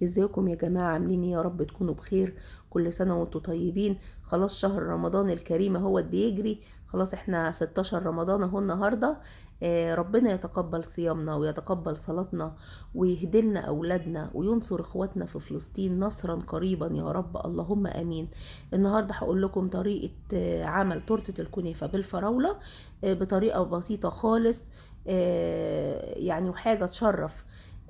ازيكم يا جماعة؟ عاملين ايه؟ يا رب تكونوا بخير. كل سنة وانتم طيبين. خلاص شهر رمضان الكريم اهوت بيجري. خلاص احنا 16 رمضان اهو النهاردة. ربنا يتقبل صيامنا ويتقبل صلاتنا ويهدلنا اولادنا وينصر اخواتنا في فلسطين نصرا قريبا يا رب، اللهم امين. النهاردة هقول لكم طريقة عمل تورتة الكنافة بالفراولة بطريقة بسيطة خالص. يعني وحاجة تشرف.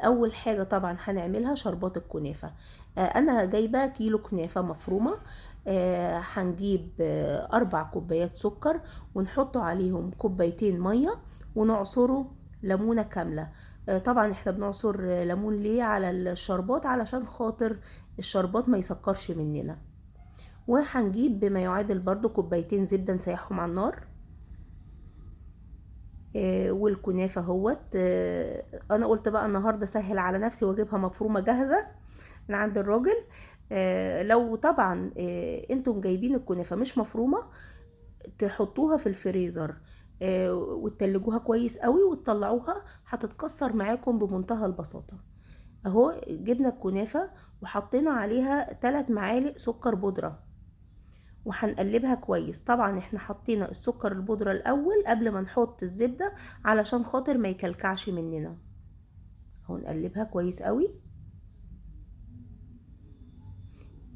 اول حاجه طبعا هنعملها شربات الكنافه. انا جايبه كيلو كنافه مفرومه. هنجيب 4 كوبايات سكر ونحط عليهم كوبايتين ميه ونعصره ليمونه كامله. طبعا احنا بنعصر ليمون ليه على الشربات؟ علشان خاطر الشربات ما يسكرش مننا. وهنجيب بما يعادل برضو كوبايتين زبده نسيحهم على النار. والكنافه اهوت. انا قلت بقى النهارده سهل على نفسي واجيبها مفرومه جاهزه من عند الراجل. لو طبعا انتم جايبين الكنافه مش مفرومه، تحطوها في الفريزر وتتلجوها كويس قوي وتطلعوها هتتكسر معاكم بمنتهى البساطه. اهو جبنا الكنافه وحطينا عليها 3 معالق سكر بودره وهنقلبها كويس. طبعا احنا حطينا السكر البودرة الاول قبل ما نحط الزبدة علشان خاطر ما يكلكعش مننا. اهو نقلبها كويس قوي.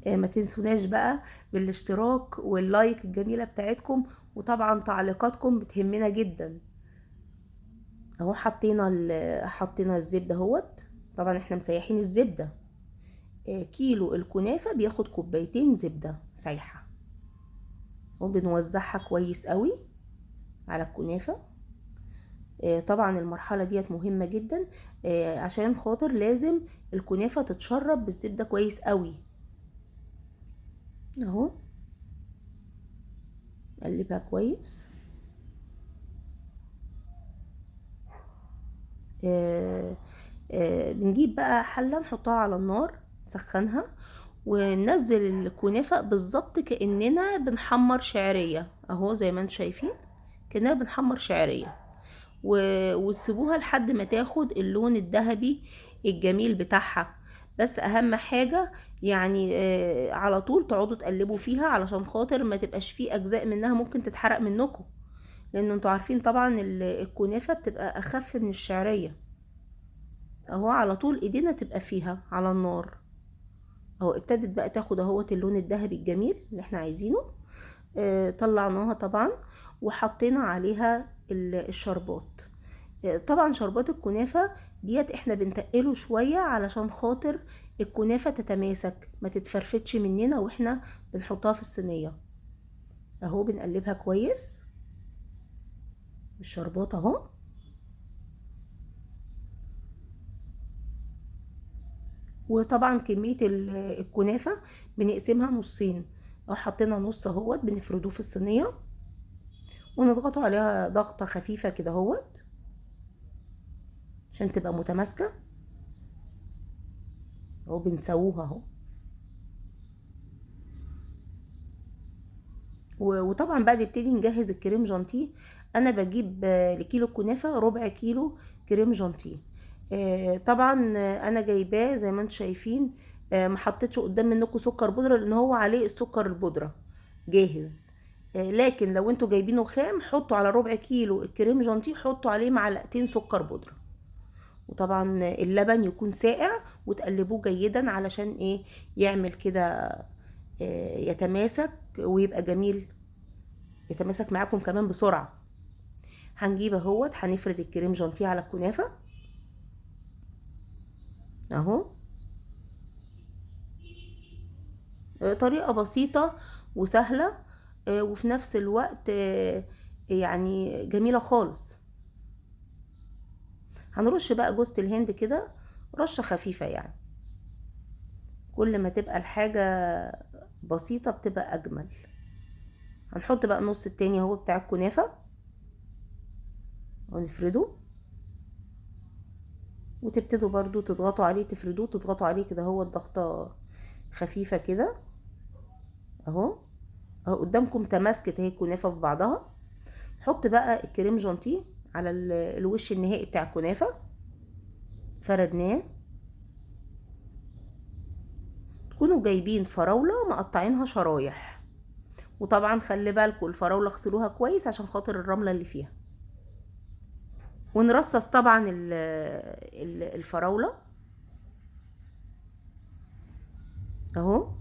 ما تنسوناش بقى بالاشتراك واللايك الجميلة بتاعتكم، وطبعا تعليقاتكم بتهمنا جدا. اهو حطينا الزبدة اهوت. طبعا احنا مسيحين الزبدة. كيلو الكنافة بياخد كوبايتين زبدة سايحة. وبنوزعها كويس قوي على الكنافة. طبعا المرحلة ديت مهمة جدا. عشان خاطر لازم الكنافة تتشرب بالزبدة كويس قوي. اهو قلبها كويس. بنجيب بقى حلة نحطها على النار نسخنها وننزل الكنافة بالظبط كأننا بنحمر شعرية. اهو زي ما انتم شايفين كأننا بنحمر شعرية. وتسيبوها لحد ما تاخد اللون الذهبي الجميل بتاعها. بس اهم حاجة يعني على طول تقعدوا تقلبوا فيها علشان خاطر ما تبقاش فيه اجزاء منها ممكن تتحرق منكم، لان انتوا عارفين طبعا الكنافة بتبقى اخف من الشعرية. اهو على طول ايدينا تبقى فيها على النار. اهو ابتدت بقى تاخد اهوت اللون الذهبي الجميل اللي احنا عايزينه. طلعناها طبعا وحطينا عليها الشربات. طبعا شربات الكنافة ديت احنا بنتقله شوية علشان خاطر الكنافة تتماسك ما تتفرفتش مننا واحنا بنحطها في الصينية. اهو بنقلبها كويس بالشربات اهو. وطبعا كمية الكنافة بنقسمها نصين. او حطينا نص اهوت بنفردوه في الصينية ونضغطوا عليها ضغطة خفيفة كده اهوت عشان تبقى متماسكة. اهو بنسووها اهو. وطبعا بقى نبتدي نجهز الكريم جانتيه. انا بجيب لكيلو الكنافه ربع كيلو كريم جانتيه. طبعا انا جايباه زي ما انتم شايفين. ما حطيتش قدام منكم سكر بودره لان هو عليه السكر البودره جاهز. لكن لو انتوا جايبينه خام حطوا على ربع كيلو الكريم جانتيه حطوا عليه معلقتين سكر بودره. وطبعا اللبن يكون ساقع وتقلبوه جيدا علشان ايه؟ يعمل كده يتماسك ويبقى جميل، يتماسك معاكم كمان بسرعة. هنجيب اهوت هنفرد الكريم جانتيه على الكنافة اهو. طريقة بسيطة وسهلة وفي نفس الوقت يعني جميلة خالص. هنرش بقى جوزة الهند كده رشة خفيفة يعني. كل ما تبقى الحاجة بسيطة بتبقى أجمل. هنحط بقى النص التاني اهو بتاع الكنافة ونفرده. وتبتدوا برضو تضغطوا عليه تفردوه تضغطوا عليه كده هو الضغطة خفيفة كده اهو. اهو قدامكم تماسكت اهي الكنافه في بعضها. نحط بقى الكريم جانتيه على الوش النهائي بتاع الكنافه. فردناه تكونوا جايبين فراولة مقطعينها شرايح، وطبعا خلي بالكم الفراولة اغسلوها كويس عشان خاطر الرملة اللي فيها. ونرصص طبعا الفراولة اهو.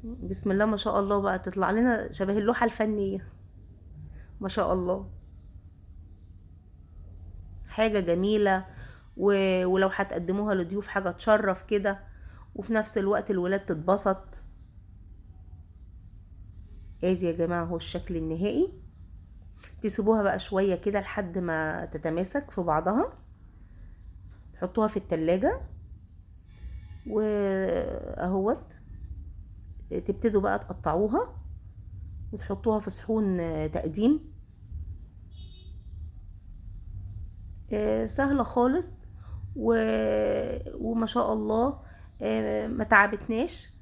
بسم الله ما شاء الله، بقى تطلع لنا شبه اللوحة الفنية ما شاء الله، حاجة جميلة. ولو هتقدموها لضيوف حاجة تشرف كده، وفي نفس الوقت الولاد تتبسط. ادي يا جماعة هو الشكل النهائي. تسيبوها بقى شوية كده لحد ما تتماسك في بعضها، تحطوها في التلاجة واهوت. تبتدوا بقى تقطعوها وتحطوها في صحون تقديم. سهلة خالص وما شاء الله ما تعبتناش.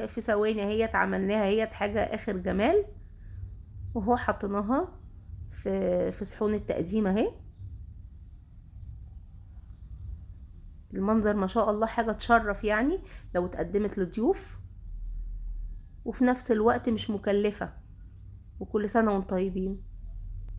في ثواني هي عملناها، هي حاجة اخر جمال. وهو حطيناها في صحون التقديم اهي. المنظر ما شاء الله حاجة تشرف يعني لو اتقدمت لضيوف، وفي نفس الوقت مش مكلفة. وكل سنة وانتم طيبين.